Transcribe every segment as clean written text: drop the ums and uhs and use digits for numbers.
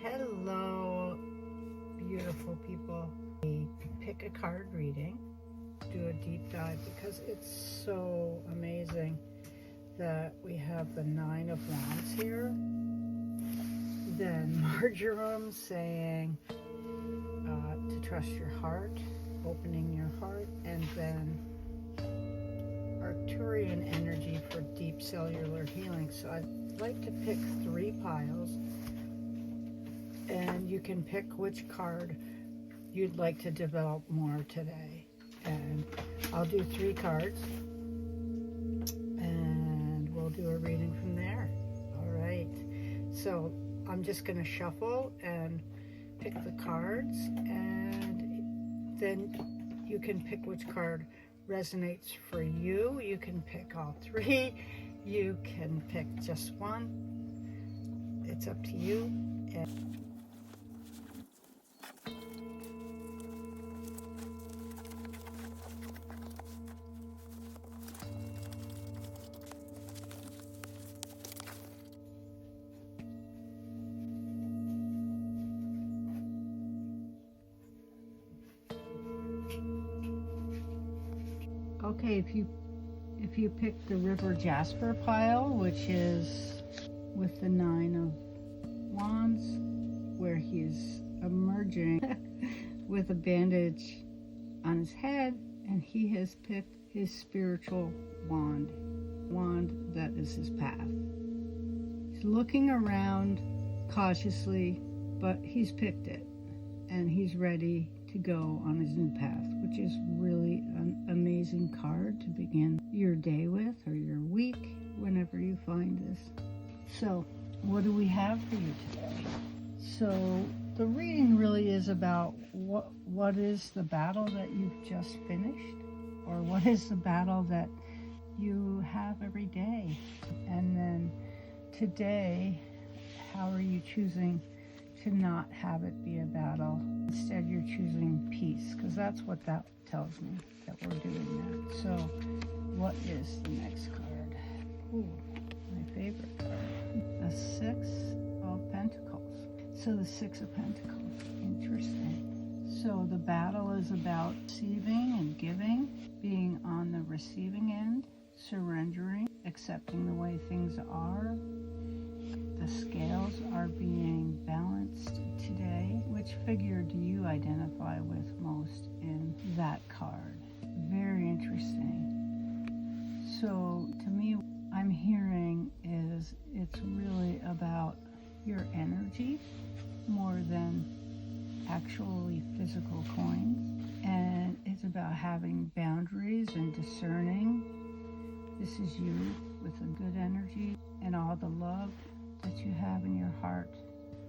Hello, beautiful people. We pick a card reading, do a deep dive because it's so amazing that we have the Nine of Wands here. Then Marjoram saying to trust your heart, opening your heart, and then Arcturian energy for deep cellular healing. So I'd like to pick 3 piles, and you can pick which card you'd like to develop more today. And I'll do 3 cards, and we'll do a reading from there. All right. So I'm just going to shuffle and pick the cards, and then you can pick which card resonates for you. You can pick all 3. You can pick just one. It's up to you. Okay, if you pick the river jasper pile, which is with the 9 of Wands, where he's emerging with a bandage on his head, and he has picked his spiritual wand that is his path. He's looking around cautiously, but he's picked it, and he's ready to go on his new path, which is really an amazing card to begin your day with, or your week, whenever you find this. So what do we have for you today? So the reading really is about what is the battle that you've just finished, or what is the battle that you have every day, and then today, how are you choosing to not have it be a battle? Instead, you're choosing peace, because that's what that tells me, that we're doing that. So what is the next card? Ooh, my favorite card. The 6 of Pentacles. So the 6 of Pentacles, interesting. So the battle is about receiving and giving, being on the receiving end, surrendering, accepting the way things are. The scales are being balanced today. Which figure do you identify with most in that card? Very interesting. So to me, I'm hearing is it's really about your energy more than actually physical coins. And it's about having boundaries and discerning. This is you with a good energy and all the love that you have in your heart,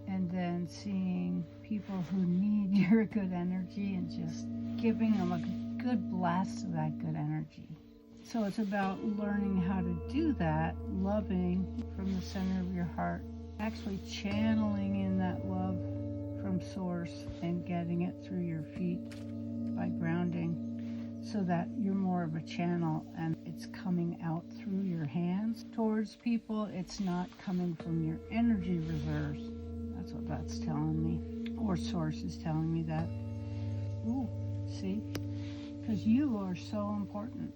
and then seeing people who need your good energy and just giving them a good blast of that good energy. So it's about learning how to do that, loving from the center of your heart, actually channeling in that love from source and getting it through your feet by grounding, so that you're more of a channel and it's coming out through your hands towards people. It's not coming from your energy reserves. That's what that's telling me, or source is telling me that. Ooh, see? Because you are so important.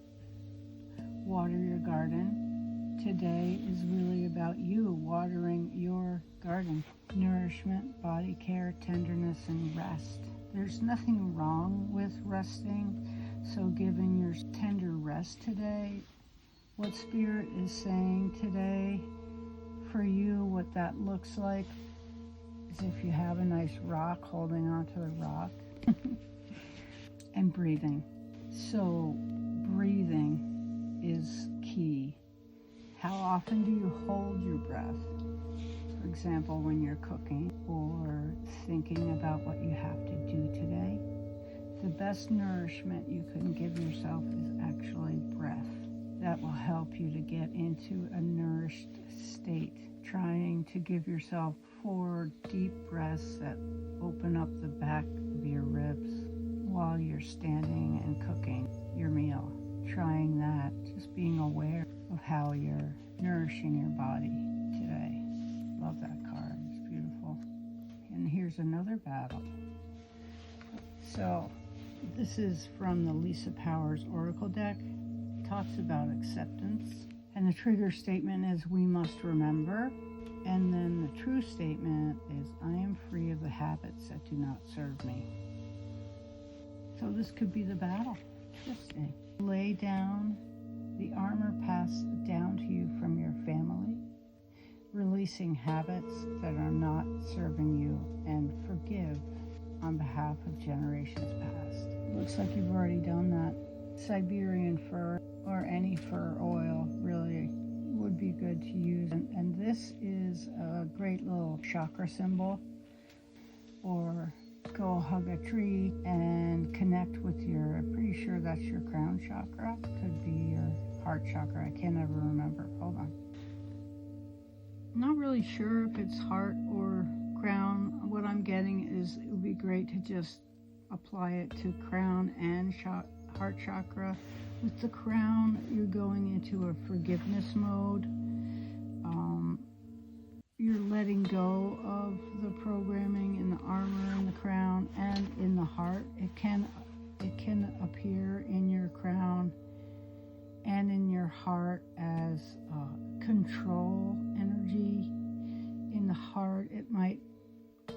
Water your garden. Today is really about you watering your garden. Nourishment, body care, tenderness, and rest. There's nothing wrong with resting. So giving your tender rest today, what Spirit is saying today for you, what that looks like is if you have a nice rock, holding onto the rock and breathing. So breathing is key. How often do you hold your breath? For example, when you're cooking or thinking about what you have to do today. The best nourishment you can give yourself is actually breath. That will help you to get into a nourished state. Trying to give yourself 4 deep breaths that open up the back of your ribs while you're standing and cooking your meal. Trying that, just being aware of how you're nourishing your body today. Love that card. It's beautiful. here's another battle. So this is from the Lisa Powers Oracle deck. It talks about acceptance. And the trigger statement is, we must remember. And then the true statement is, I am free of the habits that do not serve me. So this could be the battle. Interesting. Lay down the armor passed down to you from your family, releasing habits that are not serving you, and forgive on behalf of generations past. Looks like you've already done that. Siberian fir or any fir oil really would be good to use. And this is a great little chakra symbol. Or go hug a tree and connect with your, I'm pretty sure that's your crown chakra. Could be your heart chakra. I can't ever remember. Hold on. I'm not really sure if it's heart or crown. What I'm getting is it would be great to just apply it to crown and heart chakra. With the crown, you're going into a forgiveness mode. You're letting go of the programming in the armor, in the crown, and in the heart. It can appear in your crown and in your heart as control energy. In the heart, it might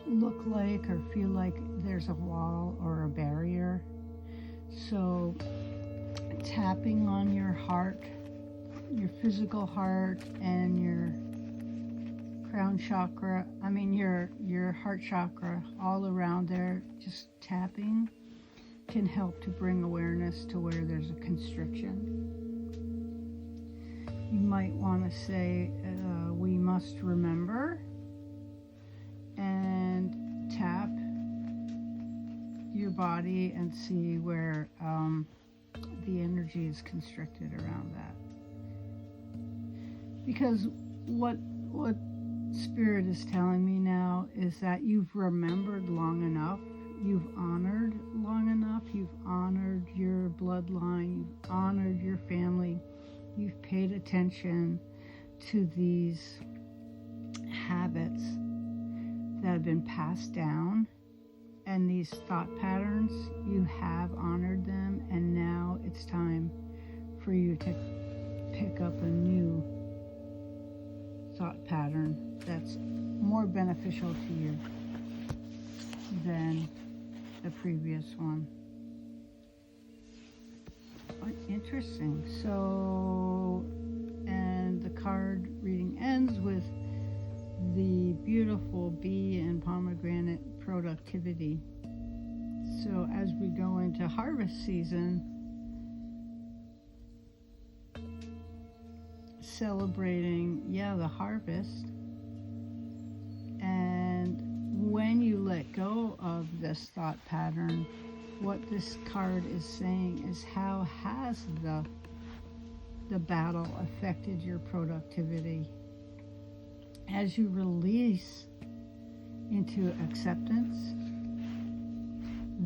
look like or feel like there's a wall or a barrier. So tapping on your heart, your physical heart, and your crown chakra, your heart chakra, all around there, just tapping can help to bring awareness to where there's a constriction. You might want to say, we must remember, and tap your body and see where the energy is constricted around that. Because what Spirit is telling me now is that you've remembered long enough, you've honored long enough, you've honored your bloodline, you've honored your family, you've paid attention to these habits that have been passed down, and these thought patterns, you have honored them, and now it's time for you to pick up a new thought pattern that's more beneficial to you than the previous one. Interesting. So, and the card reading ends with the beautiful bee and pomegranate productivity. So as we go into harvest season, celebrating, the harvest. And when you let go of this thought pattern, what this card is saying is, how has the battle affected your productivity? As you release into acceptance,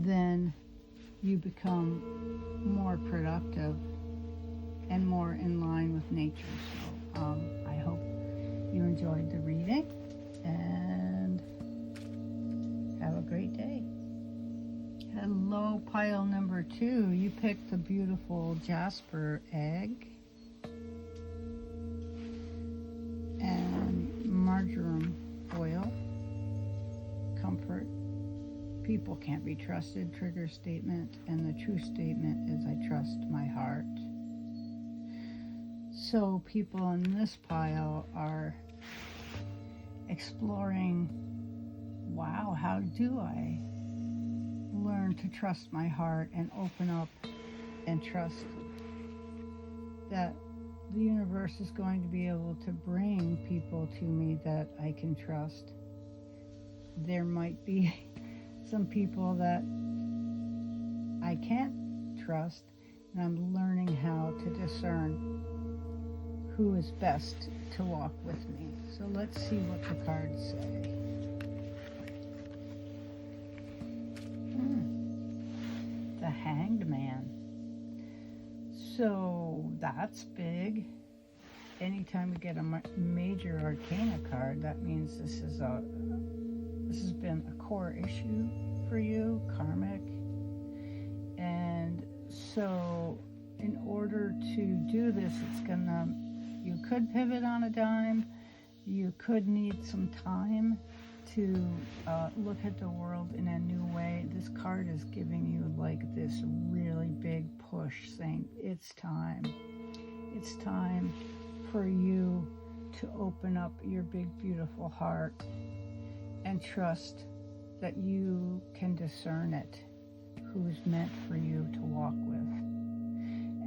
then you become more productive and more in line with nature. So I hope you enjoyed the reading, and have a great day. Hello, pile number 2. You picked the beautiful jasper egg and marjoram oil. Comfort. People can't be trusted. Trigger statement. And the true statement is, I trust my heart. So people in this pile are exploring, wow, how do I learn to trust my heart and open up and trust that the universe is going to be able to bring people to me that I can trust. There might be some people that I can't trust, and I'm learning how to discern who is best to walk with me. So let's see what the cards say. The Hanged Man. So that's big. Anytime we get a major arcana card, that means this has been a core issue for you, karmic. And so in order to do this, you could pivot on a dime. You could need some time to look at the world in a new way. This card is giving you like this really big push, saying it's time. It's time for you to open up your big, beautiful heart and trust that you can discern it, who's meant for you to walk with.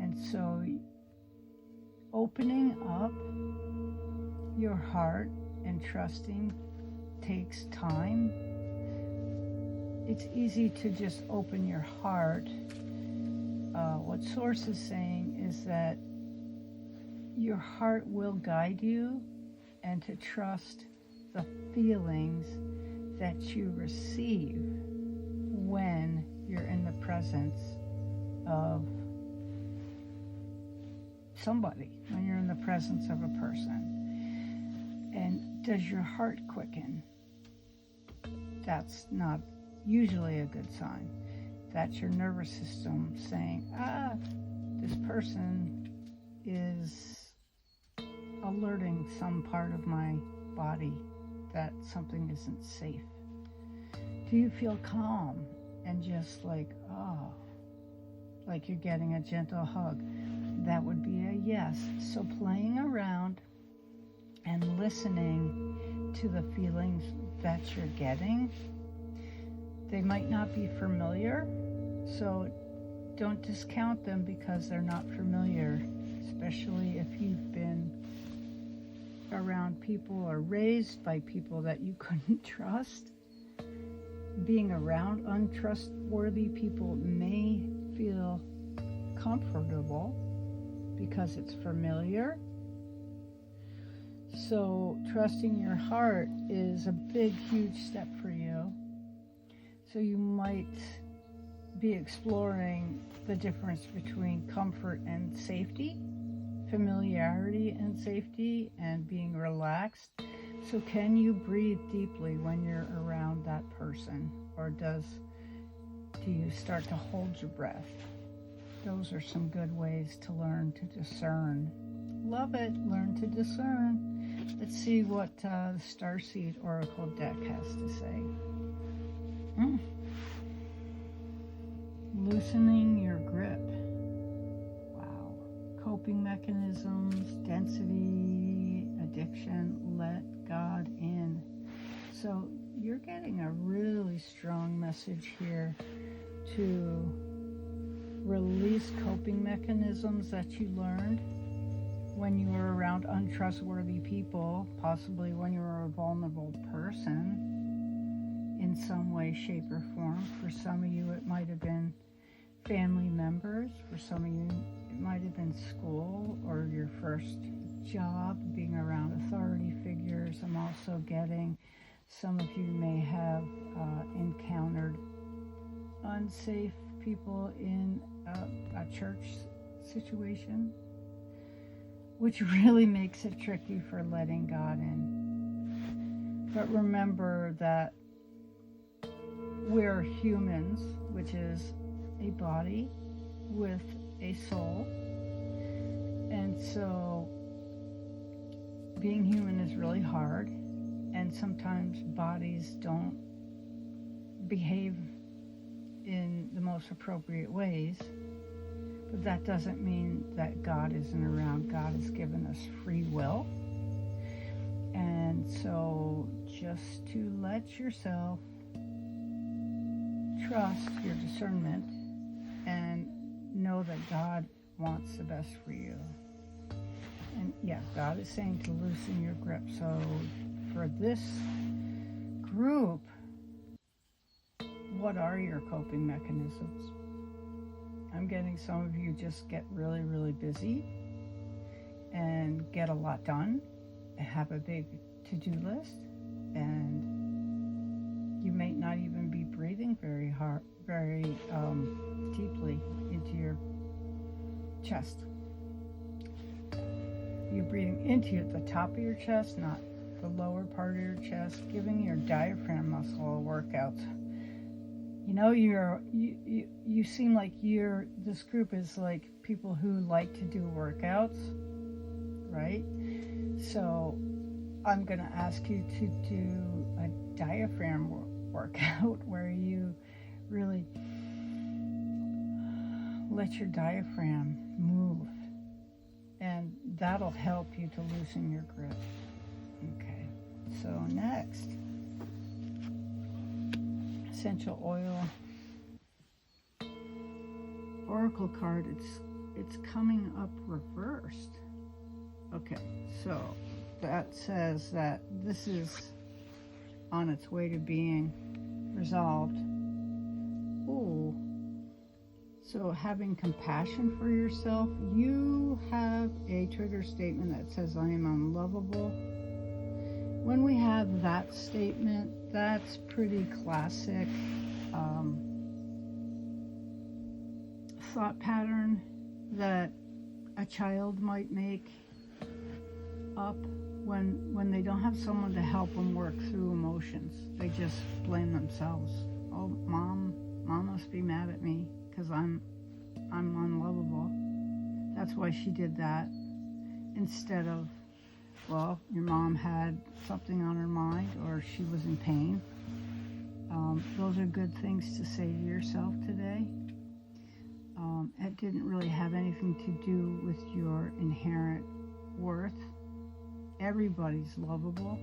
And so opening up your heart and trusting takes time. It's easy to just open your heart. What Source is saying is that your heart will guide you, and to trust the feelings that you receive when you're in the presence of somebody, when you're in the presence of a person. And does your heart quicken? That's not usually a good sign. That's your nervous system saying, this person is alerting some part of my body that something isn't safe. Do you feel calm and just like you're getting a gentle hug? That would be a yes. So playing around and listening to the feelings that you're getting. They might not be familiar, so don't discount them because they're not familiar, especially if you've been around people or raised by people that you couldn't trust. Being around untrustworthy people may feel comfortable because it's familiar. So trusting your heart is a big, huge step for you. So you might be exploring the difference between comfort and safety, familiarity and safety, and being relaxed. So can you breathe deeply when you're around that person? Or do you start to hold your breath? Those are some good ways to learn to discern. Love it. Learn to discern. Let's see what the Starseed Oracle deck has to say. Loosening your grip. Wow. Coping mechanisms, density, addiction, let God in. So you're getting a really strong message here to release coping mechanisms that you learned when you were around untrustworthy people, possibly when you were a vulnerable person in some way, shape, or form. For some of you, it might have been family members. For some of you, it might have been school or your first job, being around authority figures. I'm also getting some of you may have encountered unsafe people in a church situation, which really makes it tricky for letting God in. But remember that we're humans, which is a body with a soul. And so being human is really hard, and sometimes bodies don't behave in the most appropriate ways. But that doesn't mean that God isn't around. God has given us free will. And so just to let yourself trust your discernment and know that God wants the best for you. And yeah, God is saying to loosen your grip. So for this group, what are your coping mechanisms? I'm getting some of you just get really, really busy and get a lot done, have a big to-do list, and you may not even be breathing very hard, very deeply into your chest. You're breathing into the top of your chest, not the lower part of your chest, giving your diaphragm muscle workouts. You know, you seem like this group is like people who like to do workouts, right? So I'm going to ask you to do a diaphragm workout where you really let your diaphragm move, and that'll help you to loosen your grip. Okay, so next, essential oil oracle card. It's coming up reversed. Okay, so that says that this is on its way to being resolved. Oh, so having compassion for yourself. You have a trigger statement that says, I am unlovable. When we have that statement, that's pretty classic thought pattern that a child might make up when they don't have someone to help them work through emotions. They just blame themselves. Oh, mom must be mad at me because I'm unlovable. That's why she did that. Instead of, well, your mom had something on her mind or she was in pain. Those are good things to say to yourself today. It didn't really have anything to do with your inherent worth. Everybody's lovable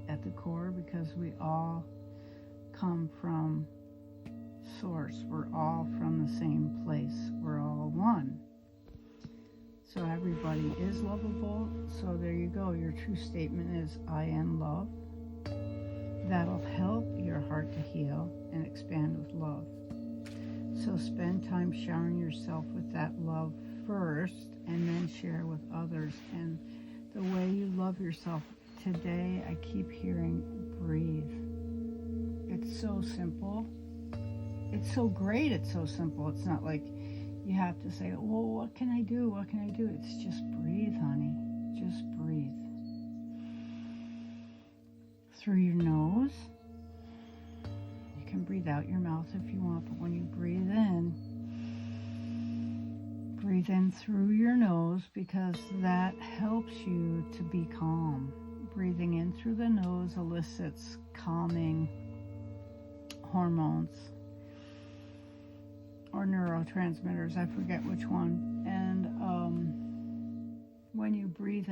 at the core because we all come from source. We're all from the same place. We're all one. So everybody is lovable. So there you go. Your true statement is, I am love. That'll help your heart to heal and expand with love. So spend time showering yourself with that love first and then share with others. And the way you love yourself today, I keep hearing breathe. It's so simple. It's so great. It's so simple. It's not like you have to say, well, what can I do? What can I do? It's just breathe, honey. Just breathe. Through your nose. You can breathe out your mouth if you want, but when you breathe in through your nose because that helps you to be calm. Breathing in through the nose elicits calming hormones or neurotransmitters, I forget which one. And when you breathe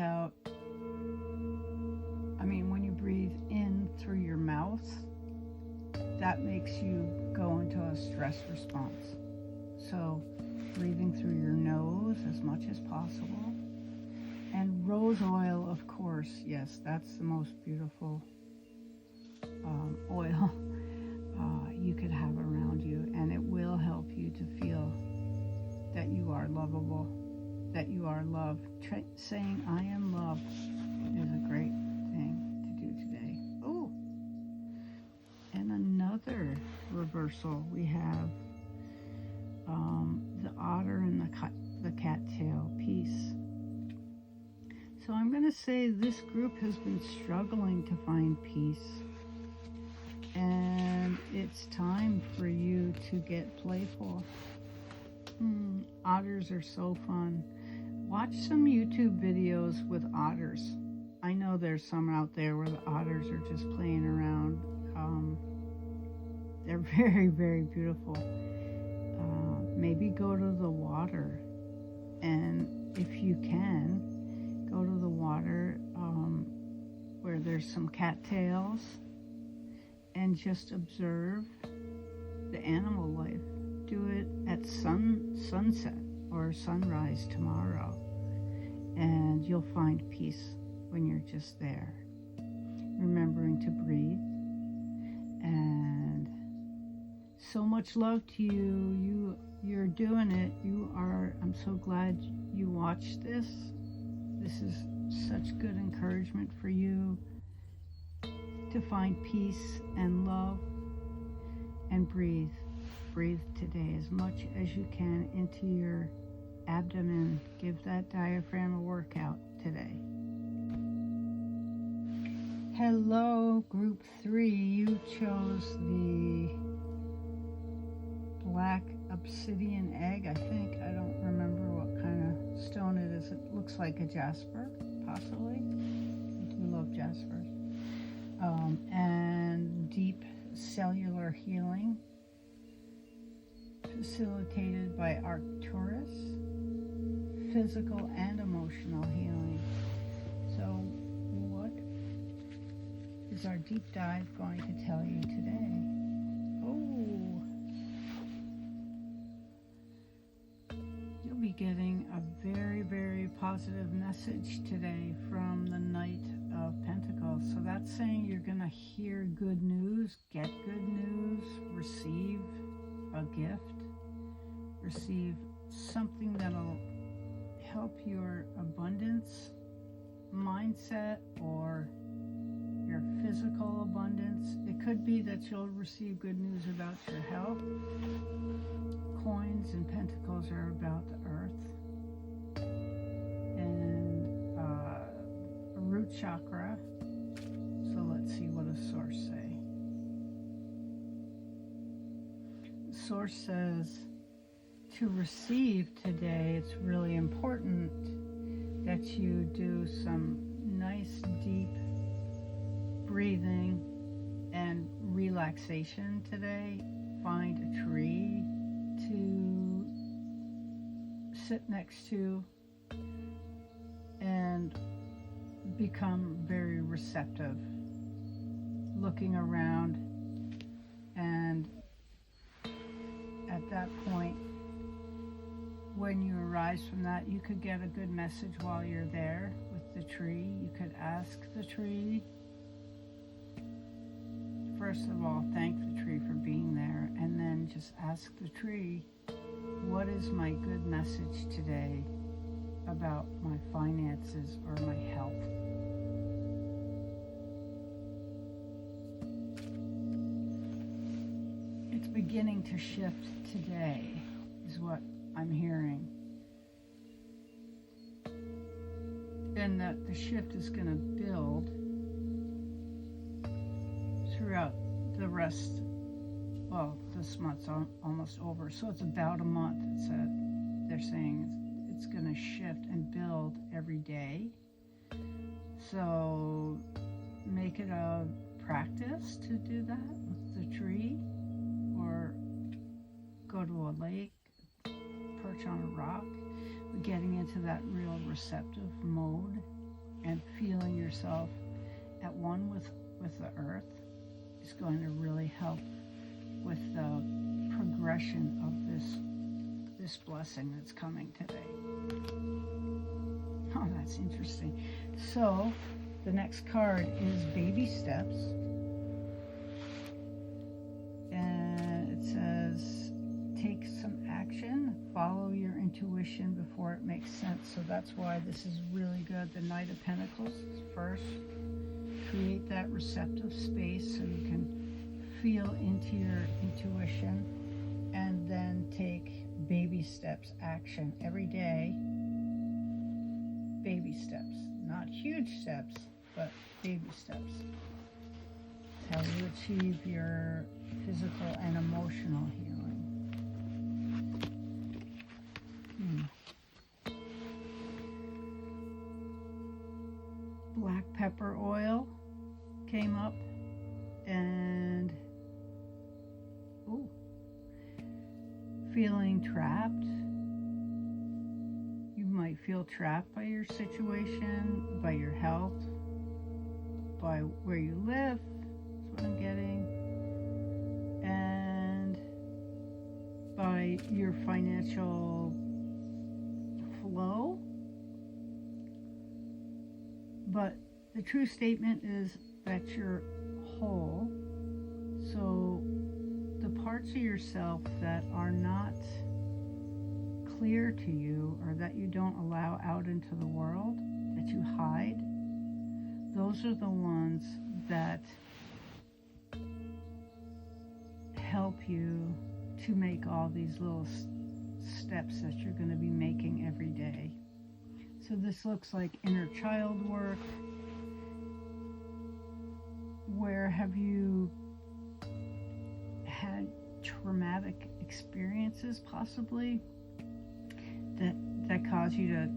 in through your mouth, that makes you go into a stress response. So breathing through your nose as much as possible. And rose oil, of course, yes, that's the most beautiful oil you could have around you, and it will help you to feel that you are lovable, that you are loved. Saying I am loved is a great thing to do today. Oh, and another reversal, we have the otter and the cattail piece. So I'm going to say this group has been struggling to find peace. And it's time for you to get playful. Otters are so fun. Watch some YouTube videos with otters. I know there's some out there where the otters are just playing around. They're very, very beautiful. Maybe go to the water. And if you can, go to the water where there's some cattails. And just observe the animal life. Do it at sunset or sunrise tomorrow. And you'll find peace when you're just there. Remembering to breathe. And so much love to you. You're doing it. I'm so glad you watched this. This is such good encouragement for you to find peace and love, and breathe. Breathe today as much as you can into your abdomen. Give that diaphragm a workout today. Hello, group 3. You chose the black obsidian egg, I think. I don't remember what kind of stone it is. It looks like a jasper, possibly. I do love jaspers. And deep cellular healing, facilitated by Arcturus. Physical and emotional healing. So what is our deep dive going to tell you today? Oh, you'll be getting a very, very positive message today from the Knight of Pentacles. So that's saying you're going to hear good news, get good news, receive a gift, receive something that'll help your abundance mindset or your physical abundance. It could be that you'll receive good news about your health. Coins and pentacles are about the earth and a root chakra. So let's see what the source say. The source says, to receive today, it's really important that you do some nice deep breathing and relaxation today. Find a tree to sit next to and become very receptive, looking around, and at that point, when you arise from that, you could get a good message while you're there with the tree. You could ask the tree, first of all, thank the tree for being there, and then just ask the tree, what is my good message today about my finances or my health? It's beginning to shift today, is what I'm hearing. And that the shift is going to build throughout the rest. Well, this month's almost over, so it's about a month. They're saying it's going to shift and build every day. So make it a practice to do that with the tree, or go to a lake, perch on a rock, getting into that real receptive mode and feeling yourself at one with the earth is going to really help with the progression of this blessing that's coming today. Oh, that's interesting. So the next card is baby steps, and it says take some action, follow your intuition before it makes sense. So that's why this is really good. The Knight of Pentacles first, create that receptive space so you can feel into your intuition, and then take baby steps, action every day. Baby steps, not huge steps, but baby steps. It's how you achieve your physical and emotional healing. Black pepper oil came up, and feeling trapped. You might feel trapped by your situation, by your health, by where you live, that's what I'm getting, and by your financial flow. But the true statement is that you're whole. So the parts of yourself that are not clear to you, or that you don't allow out into the world, that you hide, those are the ones that help you to make all these little steps that you're going to be making every day. So this looks like inner child work, where have you had traumatic experiences possibly that cause you to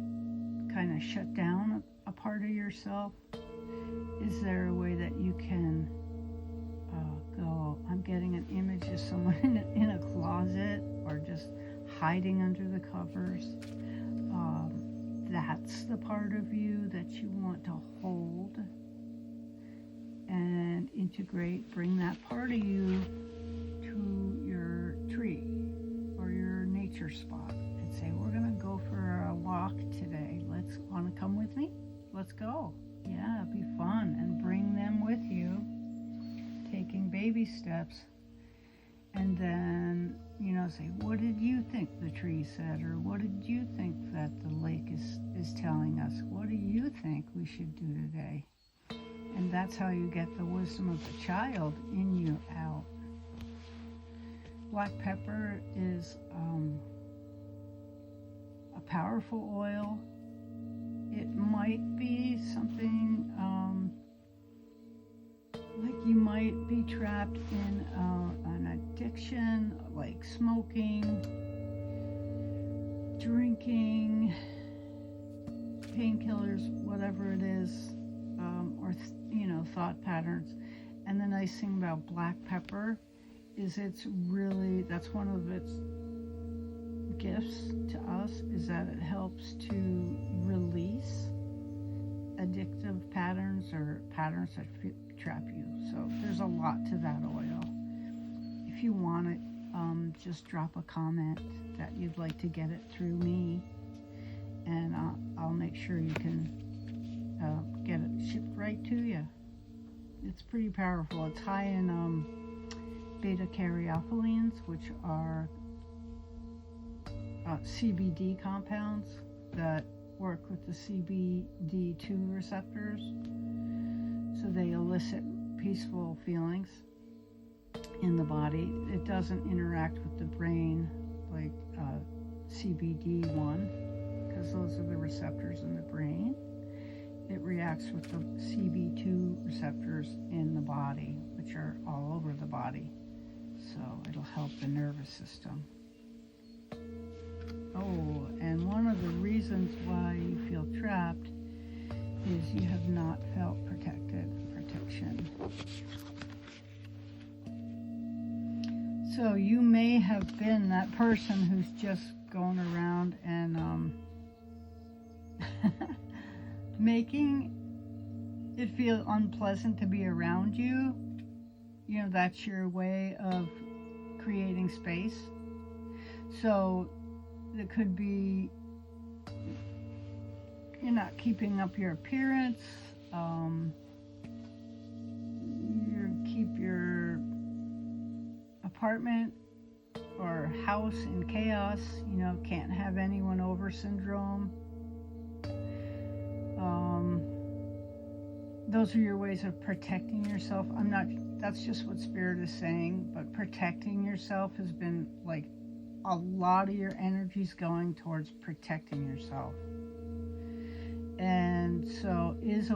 kind of shut down a part of yourself? Is there a way that you can go, I'm getting an image of someone in a closet or just hiding under the covers? That's the part of you that you want to hold and integrate. Bring that part of you to your tree or your nature spot and say, we're going to go for a walk today. Want to come with me? Let's go. Yeah, it'd be fun. And bring them with you, taking baby steps. And then, say, what did you think the tree said? Or what did you think that the lake is telling us? What do you think we should do today? And that's how you get the wisdom of the child in you out. Black pepper is a powerful oil. It might be something like you might be trapped in an addiction, like smoking, drinking, painkillers, whatever it is, or thought patterns. And the nice thing about black pepper is that's one of its gifts to us, is that it helps to release addictive patterns or patterns that trap you. So there's a lot to that oil. If you want it, just drop a comment that you'd like to get it through me, and I'll make sure you can get it shipped right to you. It's pretty powerful. It's high in beta caryophyllines, which are CBD compounds that work with the CBD2 receptors. So they elicit peaceful feelings in the body. It doesn't interact with the brain like CBD1, because those are the receptors in the brain. It reacts with the CB2 receptors in the body, which are all over the body. So it'll help the nervous system. Oh, and one of the reasons why you feel trapped is you have not felt protection. So you may have been that person who's just going around and making it feel unpleasant to be around you. That's your way of creating space. So it could be you're not keeping up your appearance, you keep your apartment or house in chaos, can't have anyone over syndrome. Those are your ways of protecting yourself. That's just what Spirit is saying, but protecting yourself has been like a lot of your energy's going towards protecting yourself. And so is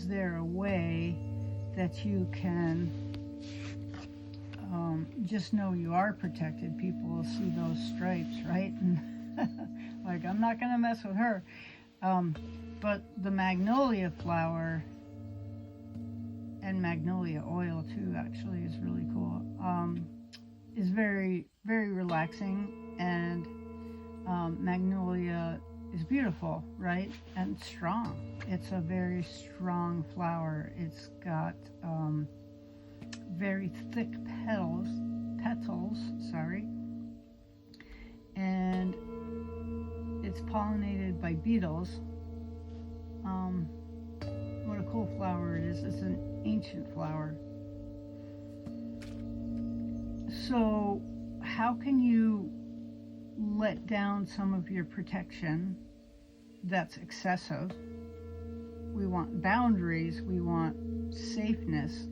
there a way that you can just know you are protected? People will see those stripes, right? And like, I'm not going to mess with her. But the magnolia flower, and magnolia oil too, actually, is really cool. Is very, very relaxing, and magnolia is beautiful, right? And strong. It's a very strong flower. It's got very thick petals, and it's pollinated by beetles. What a cool flower it is. It's an ancient flower. So how can you let down some of your protection that's excessive? We want boundaries, we want safeness,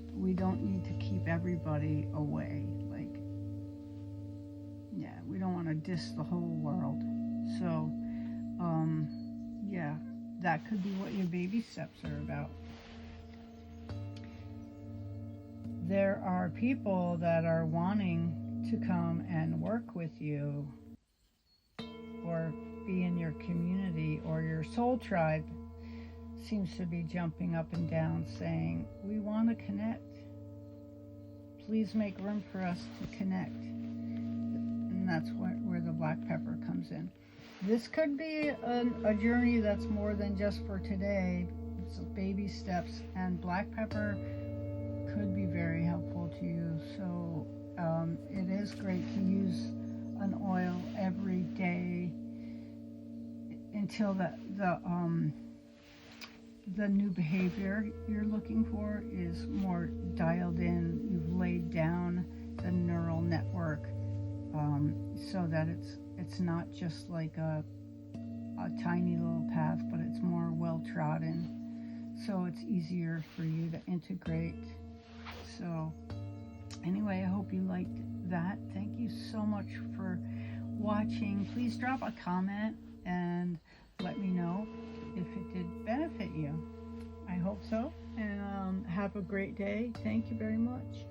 but we don't need to keep everybody away. We don't want to diss the whole world. So that could be what your baby steps are about. there are people that are wanting to come and work with you or be in your community, or your soul tribe seems to be jumping up and down saying, we want to connect. Please make room for us to connect. And that's where the black pepper comes in. This could be a journey that's more than just for today. It's baby steps, and black pepper could be very helpful to you. So it is great to use an oil every day until the new behavior you're looking for is more dialed in. You've laid down the neural network so that it's not just like a tiny little path, but it's more well trodden. So it's easier for you to integrate. So anyway, I hope you liked that. Thank you so much for watching. Please drop a comment and let me know if it did benefit you. I hope so. And have a great day. Thank you very much.